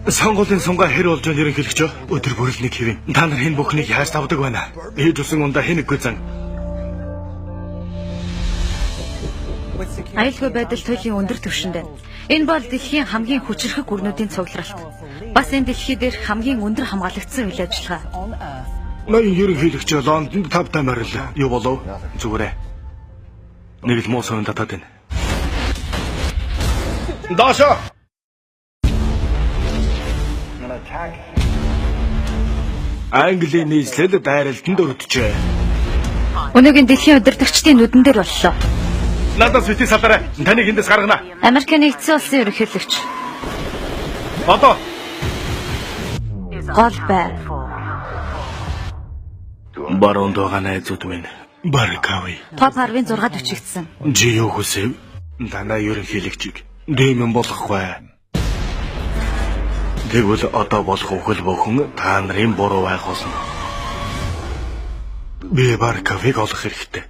Сонгуулийн сунгаа хэр болж байгааг ерөнхийлөгч өдөр бүр л нэг хэвэн. Та нар хэн бүхнийг яаж тавдаг байна? Ээж усан ундаа хэнэггүй зан. Аюулгүй байдал туйлын өндөр түвшинд байна. Энэ бол дэлхийн хамгийн хүчирхэг гүрнүүдийн цугларалт. Бас энэ дэлхий дээр хамгийн өндөр хамгаалагдсан үйл ажиллагаа. Ноён ерөнхийлөгч Лондонд 5 тамирал юу болов? Зүгээрээ. Нэг л муу сонин татаад байна. Даша! Английн нийслэл дайралтанд өртжээ. Өнөөгийн дэлхийн удирдагчдын нүдэн дээр боллоо. Надаас бити салаарай. Таныг эндээс гаргана. Америк нэгдсэн улсын ерөнхийлөгч. Одоо Гол бай. баруунд байгаа найзууд минь. Баркави. Топ 16 төчигдсэн. Жи юу хүсэв? Танаа ерөнхийлөгчийг дэмэн болохгүй. Тэгвэл одоо болох үхэл бүхэн та нарын буруу байх болно. Би Баркавиг олох хэрэгтэй.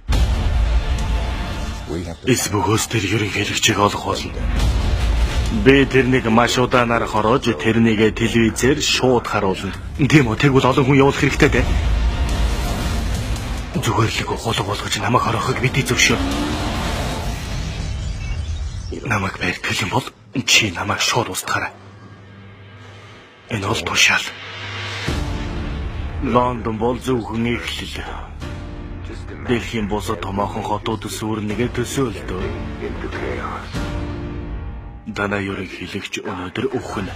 Эсбөгөөс тэр ерөнхийлөгчийг олох болно. Би тэрнийг маш удаанаар хороож тэрнийг телевизээр шууд харуулна. Тийм үү, тэгвэл олон хүн явуулах хэрэгтэй дээ. Зүгээр л гол болгож намайг хорохыг бидний зөвшөөр. Намайг барьдаг юм бол чи намайг шууд устгаарай. Энэ бол тушаал. Лондон бол зөвхөн эхлэл. Дэлхийн бусад томоохон хотууд сүрнэгээ төсөөлдөө. Данаа ерөнхийлөгч өнөөдөр өгнө.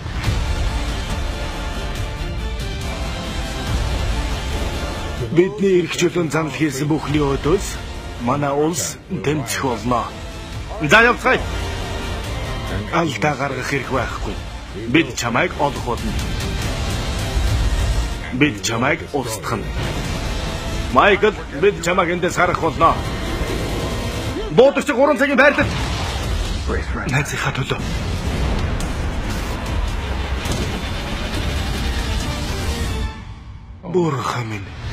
Бидний эрхчлэн занал хийсэн бүхний өдөөс манай улс тэмцэх болно. За явцгаая. Алдаа гаргах хэрэг байхгүй. Бид чамайг олох болно. Бид чамайг устгах нь. Майкл, бид чамайг эндээс гаргах болно. Буудагч 3 цагийн байрлал. Найзынхаа төлөө. Бурхан минь.